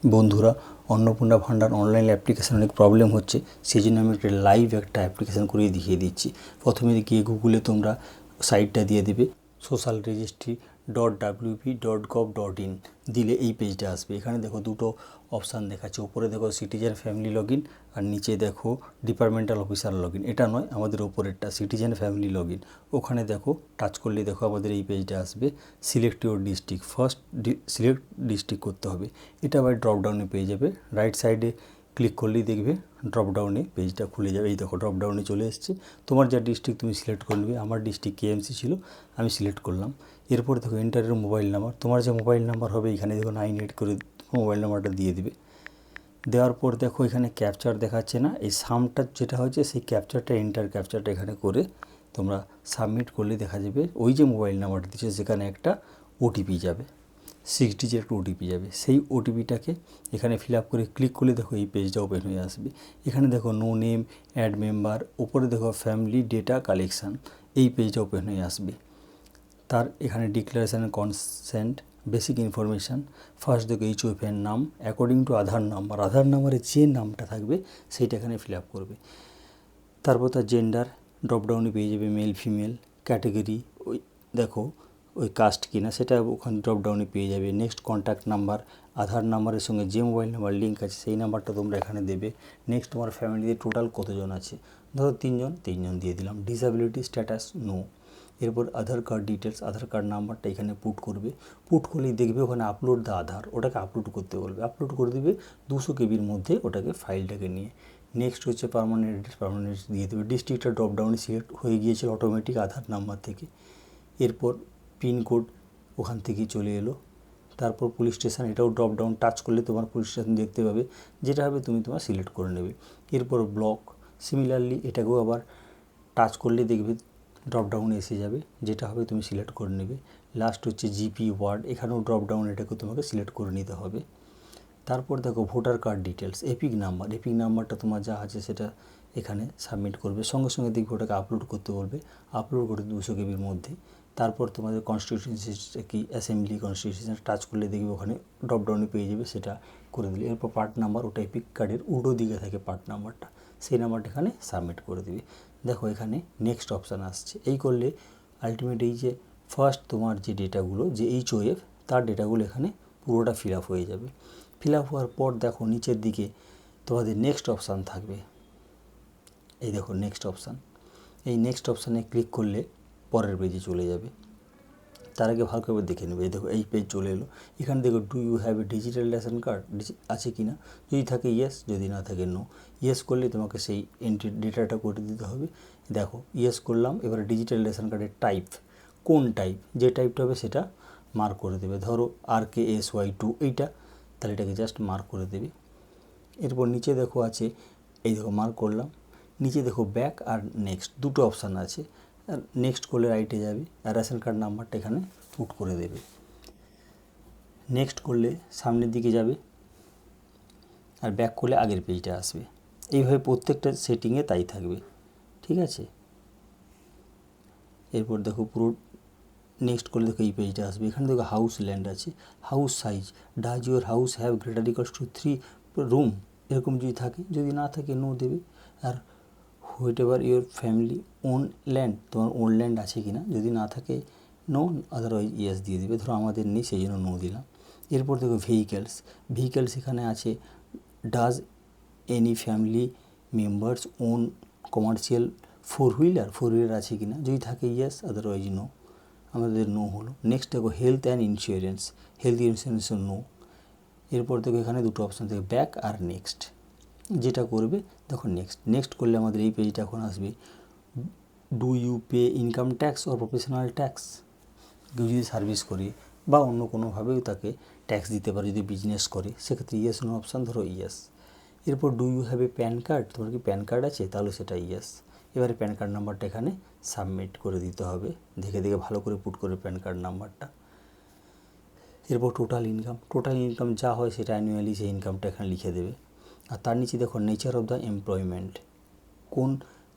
বন্ধুরা, অন্নপূর্ণা ভান্ডার online application অনেক problem হচ্ছে, সেই জন্য আমি একটা অ্যাপ্লিকেশান করে দেখিয়ে দিচ্ছি। প্রথমে গিয়ে গুগলে তোমরা সাইটটা দিয়ে দেবে socialregistry.wp.gov.in, দিলে এই পেজটা আসবে। এখানে দেখো দুটো অপশান দেখাচ্ছে, উপরে দেখো সিটিজেন ফ্যামিলি লগ ইন আর নিচে দেখো ডিপার্টমেন্টাল অফিসার লগ ইন। এটা নয়, আমাদের ওপরেরটা সিটিজেন ফ্যামিলি লগ ইন। ওখানে দেখো টাচ করলে দেখো আমাদের এই পেজটা আসবে। Select your district, first select district করতে হবে। এটা আবার ড্রপডাউনে পেয়ে যাবে, রাইট সাইডে ক্লিক করলেই দেখবে ড্রপডাউনে পেজটা খুলে যাবে। এই দেখো ড্রপডাউনে চলে এসছে, তোমার যা ডিস্ট্রিক্ট তুমি সিলেক্ট করে নেবে। আমার ডিস্ট্রিক্ট কেএমসি ছিল, আমি সিলেক্ট করলাম। এরপর দেখো এন্টারের মোবাইল নাম্বার, তোমার যে মোবাইল নাম্বার হবে এখানে দেখো 98 করে মোবাইল নাম্বারটা দিয়ে দিবে। দেওয়ার পর দেখো এখানে ক্যাপচার দেখাচ্ছে না, এই সামটা যেটা হচ্ছে সেই ক্যাপচারটা ক্যাপচারটা এখানে করে তোমরা সাবমিট করলে দেখা যাবে ওই যে মোবাইল নাম্বারটা দিচ্ছে সেখানে একটা ওটিপি যাবে, 6 ডিজিট একটা ওটিপি যাবে। সেই ওটিপিটাকে এখানে ফিল আপ করে ক্লিক করলে দেখো এই পেজটা ওপেন হয়ে আসবে। এখানে দেখো নো নেম, অ্যাড মেম্বার, ওপরে দেখো ফ্যামিলি ডেটা কালেকশান, এই পেজটা ওপেন হয়ে আসবে। তার এখানে declaration, consent, basic information. First দেখো এইচওএফের নাম according to Aadhaar number, Aadhaar নাম্বারে যে নামটা থাকবে সেইটা এখানে ফিল আপ করবে। তারপর তার জেন্ডার ড্রপডাউনে পেয়ে যাবে, মেল ফিমেল। ক্যাটেগরি ওই দেখো ওই কাস্ট কিনা সেটা ওখানে ড্রপডাউনে পেয়ে যাবে। নেক্সট কন্ট্যাক্ট নাম্বার, আধার নাম্বারের সঙ্গে যে মোবাইল নাম্বার লিঙ্ক আছে সেই নাম্বারটা তোমরা এখানে দেবে। নেক্সট তোমার ফ্যামিলিতে টোটাল কতজন আছে, ধরো তিনজন দিয়ে দিলাম। Disability status no. এরপর Aadhaar card details, Aadhaar card নাম্বারটা এখানে পুট করবে। পুট করলেই দেখবে ওখানে আপলোড দ্য আধার, ওটাকে আপলোড করতে বলবে। আপলোড করে দেবে 200 কেবির মধ্যে ওটাকে, ফাইলটাকে নিয়ে। নেক্সট হচ্ছে পার্মানেন্ট অ্যাড্রেস, পার্মানেন্ট দিয়ে দেবে। ডিস্ট্রিক্টটা ড্রপডাউনে সিলেক্ট হয়ে গিয়েছিল অটোমেটিক আধার নাম্বার থেকে। এরপর পিনকোড ওখান থেকে চলে এলো। তারপর পুলিশ স্টেশন, এটাও ড্রপডাউন, টাচ করলে তোমার পুলিশ স্টেশন দেখতে পাবে, যেটা হবে তুমি তোমার সিলেক্ট করে নেবে। এরপর ব্লক, সিমিলারলি এটাকেও আবার টাচ করলে দেখবে ড্রপডাউনে এসে যাবে, যেটা হবে তুমি সিলেক্ট করে নেবে। লাস্ট হচ্ছে জিপি ওয়ার্ড, এখানেও ড্রপডাউন, এটাকে তোমাকে সিলেক্ট করে নিতে হবে। তারপর দেখো voter card details, epic number, epic নাম্বারটা তোমার যা আছে সেটা এখানে সাবমিট করবে। সঙ্গে সঙ্গে দেখবে ওটাকে আপলোড করতে বলবে, আপলোড করে 200 কেবির মধ্যে। তারপর তোমাদের কনস্টিটিউশন কি অ্যাসেম্বলি কনস্টিটিউশন টাচ করলে দেখবে ওখানে ড্রপডাউনে পেয়ে যাবে, সেটা করে দিলে। এরপর পার্ট নাম্বার, ওটা এপিক কার্ডের উল্টো দিকে থাকে পার্ট নাম্বারটা, সেই নাম্বারটা এখানে সাবমিট করে দিবে। দেখো এখানে নেক্সট অপশান আসছে। এই করলে আলটিমেট এই যে ফার্স্ট তোমার যে ডেটাগুলো, যে এইচওএফ তার ডেটাগুলো এখানে পুরোটা ফিল আপ হয়ে যাবে। ফিল আপ হওয়ার পর দেখো নিচের দিকে তোমাদের নেক্সট অপশান থাকবে। এই দেখো নেক্সট অপশান, এই নেক্সট অপশানে ক্লিক করলে পরের পেজে চলে যাবে। তার আগে ভালো করে দেখে নেবে। এই দেখো এই পেজ চলে এলো। এখানে দেখো do you have a digital ration card আছে কি না, যদি থাকে ইয়েস, যদি না থাকে নো। ইয়েস করলে তোমাকে সেই এন্ট্রি ডেটাটা করে দিতে হবে। দেখো ইয়েস করলাম। এবারে ডিজিটাল রেশন কার্ডের টাইপ, কোন টাইপ, যে টাইপটা হবে সেটা মার্ক করে দেবে। ধরো RKSY2 এইটা, তাহলে এটাকে জাস্ট মার্ক করে দেবে। এরপর নিচে দেখো আছে, এই দেখো মার্ক করলাম। নিচে দেখো ব্যাক আর নেক্সট দুটো অপশান আছে। নেক্সট করলে রাইটে যাবে আর রেশন কার্ড নাম্বারটা এখানে পুট করে দেবে। নেক্সট করলে সামনের দিকে যাবে আর ব্যাক করলে আগের পেজটা আসবে। এইভাবে প্রত্যেকটা সেটিংয়ে তাই থাকবে, ঠিক আছে। এরপর দেখো পুরো নেক্সট করলে দেখো এই পেজটা আসবে। এখানে দেখো হাউস ল্যান্ড আছে, house size, does your house have greater equals to 3 room, এরকম যদি থাকে, যদি না থাকে নো দেবে। আর whatever your family own land, তোমার ওন ল্যান্ড আছে কি না, যদি না থাকে নো, আদারওয়াইজ ইয়েস দিয়ে দেবে। ধরো আমাদের নেই সেই জন্য নো দিলাম। এরপর দেখো ভেহিক্যালস, ভেহিক্যালস এখানে আছে does any family members own commercial 4 wheeler আছে কি না, যদি থাকে ইয়েস, আদারওয়াইজ নো, আমাদের নো হলো। নেক্সট দেখো হেলথ অ্যান্ড ইন্স্যুরেন্স, হেলথ ইন্স্যুরেন্সের নো। এরপর দেখো এখানে দুটো অপশান থাকে, ব্যাক আর নেক্সট, যেটা করবে দেখো নেক্সট। নেক্সট করলে আমাদের এই পেজটা এখন আসবে। Do you pay income tax or professional tax, কেউ যদি সার্ভিস করে বা অন্য কোনোভাবেও তাকে ট্যাক্স দিতে পারে, যদি বিজনেস করে, সেক্ষেত্রে ইয়েস নো অপশান, ধরো ইয়েস। এরপর do you have a PAN card, তোমার কি প্যান কার্ড আছে, তাহলে সেটা ইয়েস। এবারে প্যান কার্ড নাম্বারটা এখানে সাবমিট করে দিতে হবে, দেখে দেখে ভালো করে পুট করে প্যান কার্ড নাম্বারটা। এরপর টোটাল ইনকাম যা হয় সেটা অ্যানুয়ালি সেই ইনকামটা এখানে লিখে দেবে। আর তার নিচে দেখো নেচার অফ দ্য এমপ্লয়মেন্ট, কোন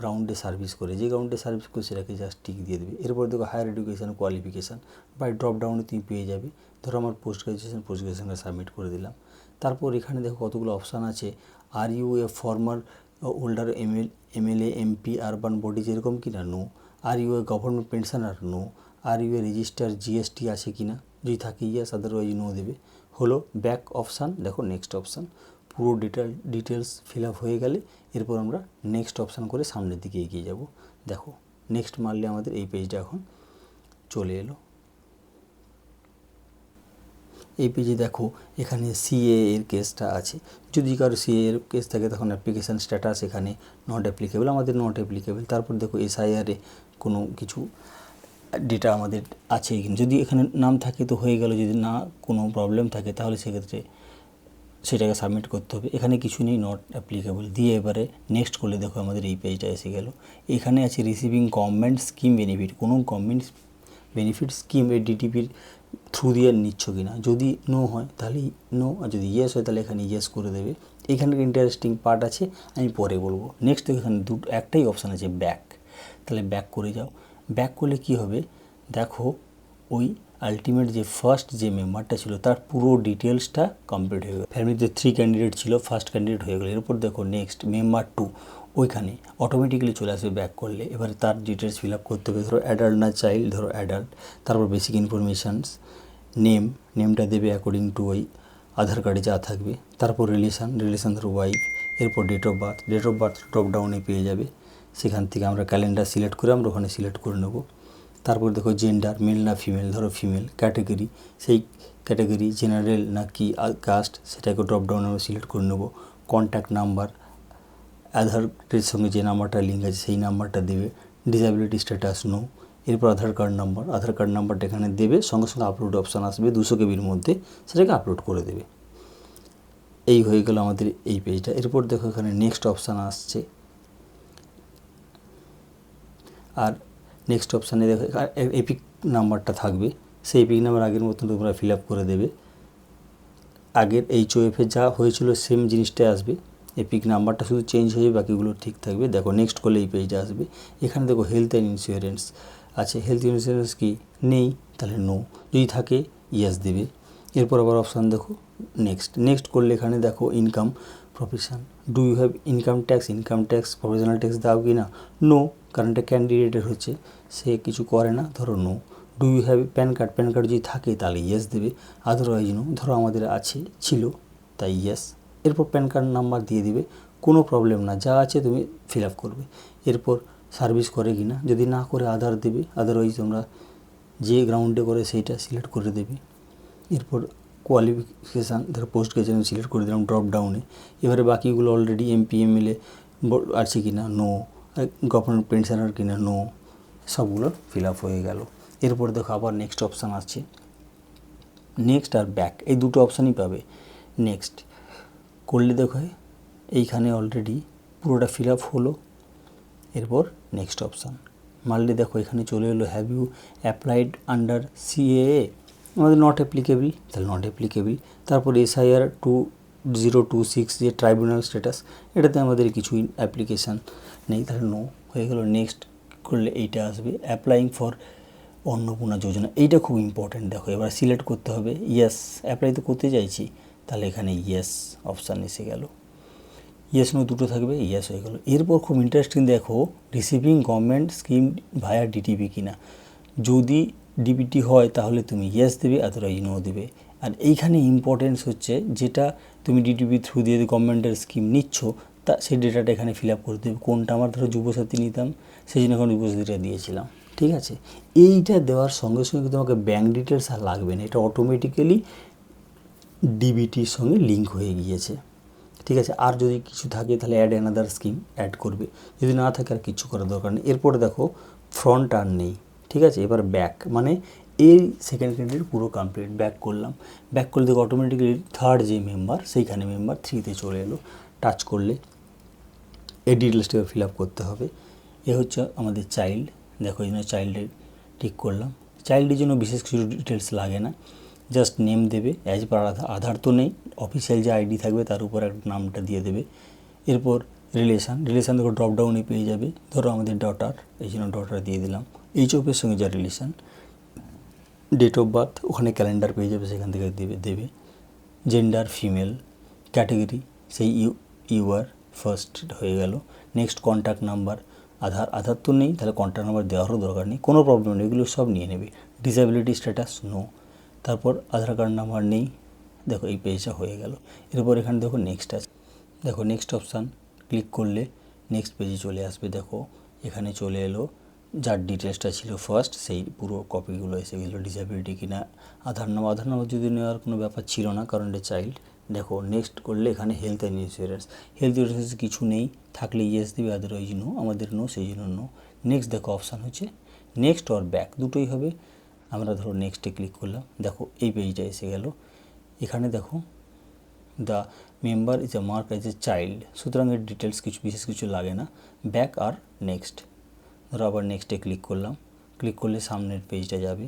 গ্রাউন্ডে সার্ভিস করে, যে গ্রাউন্ডে সার্ভিস করে সেটাকে জাস্ট টিক দিয়ে দেবে। এরপর দেখো higher education qualification, by drop ডাউনে তুমি পেয়ে যাবে। ধরো আমার পোস্ট গ্রাজুয়েশনটা সাবমিট করে দিলাম। তারপর এখানে দেখো কতগুলো অপশান আছে। Are you a former holder MLA MP urban bodies এরকম কি না, no. Are you a government pensioner, no. Are you a register GST আছে কি না, যদি থাকে ইয়েস, আদারওয়াইজ নো দেবে। হলো ব্যাক অপশান। দেখো নেক্সট অপশান, পুরো ডিটেলস ফিল আপ হয়ে গেলে এরপর আমরা নেক্সট অপশান করে সামনের দিকে এগিয়ে যাব। দেখো নেক্সট মারলে আমাদের এই পেজটা এখন চলে এলো। এই পেজে দেখো এখানে সিএ এর কেসটা আছে। যদি কারো সিএ এর কেস থাকে তখন অ্যাপ্লিকেশান স্ট্যাটাস এখানে নট অ্যাপ্লিকেবল, আমাদের নট অ্যাপ্লিকেবল। তারপর দেখো এসআইআরে কোনো কিছু ডেটা আমাদের আছে, যদি এখানে নাম থাকে তো হয়ে গেল, যদি না কোনো প্রবলেম থাকে তাহলে সেক্ষেত্রে সেটাকে সাবমিট করতে হবে। এখানে কিছু নেই, নট অ্যাপ্লিকেবল দিয়ে এবারে নেক্সট করলে দেখো আমাদের এই পেজটা এসে গেল। এখানে আছে রিসিভিং গভর্নমেন্ট স্কিম বেনিফিট, কোনো গভর্নমেন্ট বেনিফিট স্কিম এই ডিটিপির থ্রু দিয়ে নিচ্ছ কি না, যদি নো হয় তাহলে নো, আর যদি ইয়েস হয় তাহলে এখানে ইয়েস করে দেবে। এখানে ইন্টারেস্টিং পার্ট আছে, আমি পরে বলবো। নেক্সট এখানে একটাই অপশান আছে ব্যাক, তাহলে ব্যাক করে যাও। ব্যাক করলে কি হবে দেখো, ওই আলটিমেট যে ফার্স্ট যে মেম্বারটা ছিল তার পুরো ডিটেলসটা কমপ্লিট হয়ে গেল। ফ্যামিলিতে 3 ক্যান্ডিডেট ছিল, ফার্স্ট ক্যান্ডিডেট হয়ে গেলো। এরপর দেখো নেক্সট মেম্বার 2, ওইখানে অটোমেটিক্যালি চলে আসবে ব্যাক করলে। এবারে তার ডিটেলস ফিল আপ করতে হবে, ধরো অ্যাডাল্ট না চাইল্ড, ধরো অ্যাডাল্ট। তারপর বেসিক ইনফরমেশানস, নেমটা দেবে অ্যাকর্ডিং টু ওই আধার কার্ডে যা থাকবে। তারপর রিলেশান ধরো ওয়াইফ। এরপর ডেট অফ বার্থ ড্রপডাউনে পেয়ে যাবে, সেখান থেকে আমরা ক্যালেন্ডার সিলেক্ট করে আমরা ওখানে সিলেক্ট করে নেব। তারপর দেখো জেন্ডার, মেল না ফিমেল, ধরো ফিমেল। ক্যাটাগরি, সেই ক্যাটাগরি জেনারেল না কি কাস্ট সেটাকে ড্রপডাউনে আমরা সিলেক্ট করে নেব। কন্ট্যাক্ট নাম্বার, আধারের সঙ্গে যে নাম্বারটা লিঙ্ক আছে সেই নাম্বারটা দেবে। Disability status no. এরপর আধার কার্ড নাম্বারটা এখানে দেবে, সঙ্গে সঙ্গে আপলোড অপশান আসবে 200 কেবির মধ্যে, সেটাকে আপলোড করে দেবে। এই হয়ে গেল আমাদের এই পেজটা। এরপর দেখো এখানে নেক্সট অপশান আসছে, আর নেক্সট অপশানে দেখো এপিক নাম্বারটা থাকবে, সেই এপিক নাম্বার আগের মতন তোমরা ফিল আপ করে দেবে। আগের HOF যা হয়েছিল সেম জিনিসটাই আসবে, এপিক নাম্বারটা শুধু চেঞ্জ হয়ে যাবে, বাকিগুলো ঠিক থাকবে। দেখো নেক্সট করলে এই পেজটা আসবে। এখানে দেখো হেলথ অ্যান্ড ইন্স্যুরেন্স আছে, হেলথ ইন্স্যুরেন্স কি নেই তাহলে নো, যদি থাকে ইয়েস দেবে। এরপর আবার অপশান দেখো নেক্সট করলে এখানে দেখো income profession, do you have income tax professional tax দাও কি না, নো, কারণ এটা ক্যান্ডিডেটের হচ্ছে, সে কিছু করে না, ধরো no. Do you have PAN card যদি থাকে তাহলে ইয়েস দেবে, আদারওয়াইজ নো। ধরো আমাদের ছিল তাই ইয়েস। এরপর প্যান কার্ড নাম্বার দিয়ে দিবে, কোনো প্রবলেম না, যা আছে তুমি ফিল আপ করবে। এরপর সার্ভিস করে কি না, যদি না করে আধার দেবে, আদারওয়াইজ তোমরা যে গ্রাউন্ডে করে সেইটা সিলেক্ট করে দেবে। এরপর কোয়ালিফিকেশান, ধরো পোস্ট গ্রাজুয়েশন সিলেক্ট করে দিলাম ড্রপ ডাউনে। এবারে বাকিগুলো অলরেডি এমপি এমএলএ আছে কি না, নো। গভর্নমেন্ট পেনশনার কি না, নো। সবগুলো ফিল আপ হয়ে গেল। এরপর দেখো আবার নেক্সট অপশান আসছে, নেক্সট আর ব্যাক এই দুটো অপশানই পাবে। নেক্সট করলে দেখো এইখানে অলরেডি পুরোটা ফিল আপ হলো। এরপর নেক্সট অপশান মারলে দেখো এখানে চলে এলো, have you applied under CAA, আমাদের নট অ্যাপ্লিকেবল, তাহলে নট অ্যাপ্লিকেবল। তারপর SIR 2026 যে ট্রাইব্যুনাল স্ট্যাটাস, এটাতে আমাদের কিছুই অ্যাপ্লিকেশান নেই, তাহলে নো হয়ে গেল। নেক্সট করলে এইটা আসবে, অ্যাপ্লাইং ফর অন্নপূর্ণা যোজনা, এইটা খুব ইম্পর্ট্যান্ট। দেখো এবার সিলেক্ট করতে হবে, ইয়েস অ্যাপ্লাই তো করতে চাইছি, তাহলে এখানে ইয়েস অপশান এসে গেল। ইয়েস নো দুটো থাকবে, ইয়েস হয়ে গেল। এরপর খুব ইন্টারেস্টিং দেখো, রিসিভিং গভর্নমেন্ট স্কিম ভায়া ডিটিপি কিনা, যদি ডিবিটি হয় তাহলে তুমি ইয়েস দেবে, আদারওয়াইজ নো দেবে। আর এইখানে ইম্পর্টেন্স হচ্ছে, যেটা তুমি ডিটিপি থ্রু দিয়ে গভর্নমেন্টের স্কিম নিচ্ছ তা সেই ডেটাটা এখানে ফিল আপ করে দেবে। কোনটা, আমার ধরো যুবসাথী নিতাম, সেই জন্য এখন যুবসাথীটা দিয়েছিলাম, ঠিক আছে। এইটা দেওয়ার সঙ্গে সঙ্গে তোমাকে ব্যাঙ্ক ডিটেলস আর লাগবে না, এটা অটোমেটিক্যালি ডিবিটির সঙ্গে লিঙ্ক হয়ে গিয়েছে, ঠিক আছে। আর যদি কিছু থাকে তাহলে অ্যাড অ্যানাদার স্কিম অ্যাড করবে, যদি না থাকে আর কিছু করার দরকার নেই। এরপরে দেখো ফ্রন্ট আর নেই, ঠিক আছে। এবার ব্যাক, মানে এই সেকেন্ড ক্যান্ডিডেট পুরো কমপ্লিট। ব্যাক করলাম, ব্যাক করলে দেখো অটোমেটিক্যালি থার্ড যে মেম্বার সেইখানে মেম্বার 3তে চলে এলো। টাচ করলে এই ডিটেলসটা ফিল আপ করতে হবে। এ হচ্ছে আমাদের চাইল্ড, দেখো এই জন্য চাইল্ডের ঠিক করলাম। চাইল্ডের জন্য বিশেষ কিছু ডিটেলস লাগে না, জাস্ট নেম দেবে অ্যাজ পার আধার তো নেই, অফিসিয়াল যে আইডি থাকবে তার উপর একটা নামটা দিয়ে দেবে। এরপর রিলেশান দেখো ড্রপডাউনে পেয়ে যাবে, ধরো আমাদের ডটার, এই জন্য ডটার দিয়ে দিলাম। HOFের সঙ্গে যা রিলেশান, ডেট অফ বার্থ ওখানে ক্যালেন্ডার পেয়ে যাবে, সেখান থেকে দেবে। জেন্ডার ফিমেল, ক্যাটেগরি সেই ইউআর ফার্স্ট হয়ে গেল। নেক্সট কন্ট্যাক্ট নাম্বার, আধার তো নেই, তাহলে কন্ট্যাক্ট নাম্বার দেওয়ারও দরকার নেই, কোনো প্রবলেম নেই, এগুলো সব নিয়ে নেবে। ডিসেবিলিটি স্ট্যাটাস নো, তারপর আধার কার্ড নাম্বার নেই, দেখো এই পেজটা হয়ে গেল। এরপর এখানে দেখো নেক্সট আছে, দেখো নেক্সট অপশান ক্লিক করলে নেক্সট পেজে চলে আসবে। দেখো এখানে চলে এলো, যার ডিটেলসটা ছিল ফার্স্ট সেই পুরো কপিগুলো এসে গেলো। ডিসেবিলিটি কিনা, আধার নাম্বার যদি নেওয়ার কোনো ব্যাপার ছিল না, কারণ এটা চাইল্ড। দেখো নেক্সট করলে এখানে health and insurance, health insurance কিছু নেই, থাকলে ইয়েস দিবে, আদারওয়াইজ নো, আমাদের নো, সেই জন্য নো। নেক্সট দেখো অপশান হচ্ছে নেক্সট অর ব্যাক, দুটোই হবে। আমরা ধরো নেক্সটে ক্লিক করলাম, দেখো এই পেজটা এসে গেল। এখানে দেখো the member is a mark as a child, সুতরাং এর ডিটেলস কিছু বিশেষ কিছু লাগে না। ব্যাক আর নেক্সট, ধরো আবার নেক্সটে ক্লিক করলাম, ক্লিক করলে সামনের পেজটা যাবে।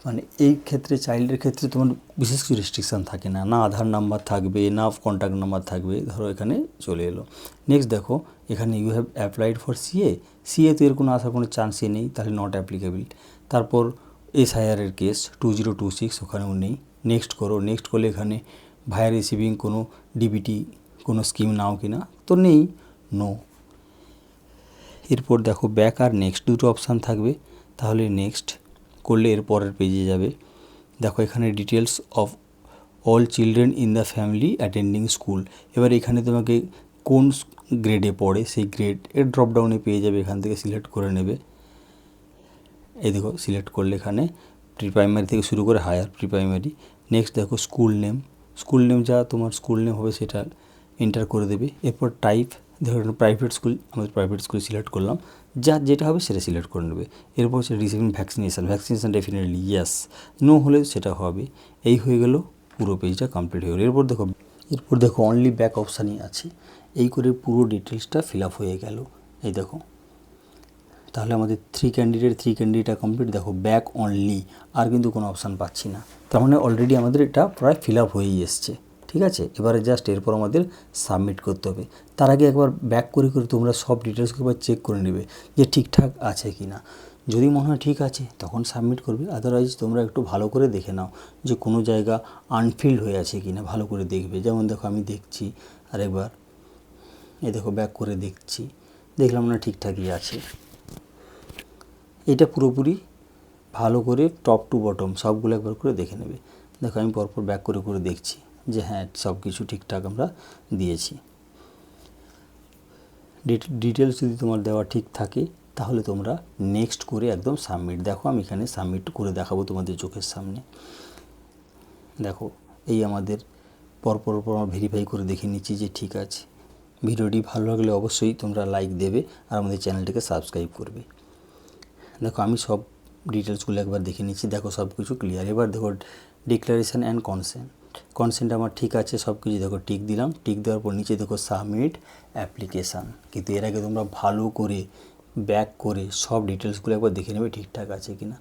মানে এই ক্ষেত্রে চাইল্ডের ক্ষেত্রে তোমার বিশেষ কিছু রেস্ট্রিকশান থাকে না, না আধার নাম্বার থাকবে, না কন্ট্যাক্ট নাম্বার থাকবে, ধরো এখানে চলে এলো। নেক্সট দেখো এখানে you have applied for CA তো এর কোনো আসার কোনো চান্সই নেই, তাহলে নট অ্যাপ্লিকেবল। তারপর এসআইআরের কেস 2026 ওখানেও নেই। নেক্সট করো, নেক্সট করলে এখানে ভায়া রিসিভিং কোনো ডিবিটি কোনো স্কিম নাও কিনা, তো নেই, নো। এরপর দেখো ব্যাক আর নেক্সট দুটো অপশান থাকবে, তাহলে নেক্সট করলে এর পরের পেজে যাবে। দেখো এখানে details of all children in the family attending school, এবার এখানে তোমাকে কোন গ্রেডে পড়ে সেই গ্রেড এর ড্রপডাউনে পেয়ে যাবে, এখান থেকে সিলেক্ট করে নেবে। এই দেখো সিলেক্ট করলে এখানে প্রি প্রাইমারি থেকে শুরু করে হায়ার প্রি প্রাইমারি। নেক্সট দেখো স্কুল নেম যা তোমার স্কুল নেম হবে সেটা এন্টার করে দেবে। এরপর টাইপ, দেখো প্রাইভেট স্কুল, আমাদের প্রাইভেট স্কুল সিলেক্ট করলাম, যার যেটা হবে সেটা সিলেক্ট করে নেবে। এরপর হচ্ছে receiving vaccination definitely yes, no হলে সেটা হবে। এই হয়ে গেল, পুরো পেজটা কমপ্লিট হয়ে গেলো। এরপর দেখো অনলি ব্যাক অপশানই আছে, এই করে পুরো ডিটেলসটা ফিল আপ হয়ে গেল। এই দেখো, তাহলে আমাদের থ্রি ক্যান্ডিডেট কমপ্লিট। দেখো ব্যাক অনলি, আর কিন্তু কোনো অপশান পাচ্ছি না, তার মানে অলরেডি আমাদের এটা প্রায় ফিল আপ হয়েই এসছে। ঠিক আছে, এবারে জাস্ট এরপর আমাদের সাবমিট করতে হবে। তার আগে একবার ব্যাক করে তোমরা সব ডিটেলসকে একবার চেক করে নেবে যে ঠিকঠাক আছে কি না। যদি মনে হয় ঠিক আছে তখন সাবমিট করবে, আদারওয়াইজ তোমরা একটু ভালো করে দেখে নাও যে কোনো জায়গা আনফিল্ড হয়ে আছে কি না, ভালো করে দেখবে। যেমন দেখো আমি দেখছি আরেকবার, এই দেখো ব্যাক করে দেখলাম না ঠিকঠাকই আছে। এটা পুরোপুরি ভালো করে টপ টু বটম সবগুলো একবার করে দেখে নেবে। দেখো আমি পরপর ব্যাক করে দেখছি যে হ্যাঁ সব কিছু ঠিকঠাক আমরা দিয়েছি। ডিটেলস যদি তোমার দেওয়া ঠিক থাকে তাহলে তোমরা নেক্সট করে একদম সাবমিট। দেখো আমি এখানে সাবমিট করে দেখাবো তোমাদের চোখের সামনে। দেখো এই আমাদের পরপর ভেরিফাই করে দেখে নিচ্ছি যে ঠিক আছে। ভিডিওটি ভালো লাগলে অবশ্যই তোমরা লাইক দেবে আর আমাদের চ্যানেলটিকে সাবস্ক্রাইব করবে। দেখো আমি সব ডিটেলসগুলো একবার দেখে নিচ্ছি, দেখো সব কিছু ক্লিয়ার। এবার দেখো ডিক্লারেশান অ্যান্ড কনসেন্ট আমার ঠিক আছে সব কিছু। দেখো টিক দিলাম, টিক দেওয়ার পর নিচে দেখো সাবমিট অ্যাপ্লিকেশান। কিন্তু এর আগে তোমরা ভালো করে ব্যাক করে সব ডিটেলসগুলো একবার দেখে নেবে ঠিকঠাক আছে কি না।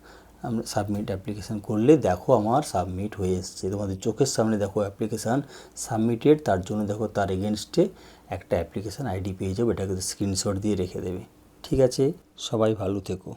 আমরা সাবমিট অ্যাপ্লিকেশান করলে দেখো আমার সাবমিট হয়ে এসছে তোমাদের চোখের সামনে। দেখো অ্যাপ্লিকেশান সাবমিটেড, তার জন্য দেখো তার এগেনস্টে একটা অ্যাপ্লিকেশান আইডি পেয়ে যাবে, এটাকে স্ক্রিনশট দিয়ে রেখে দেবে। ঠিক আছে, সবাই ভালো থেকো।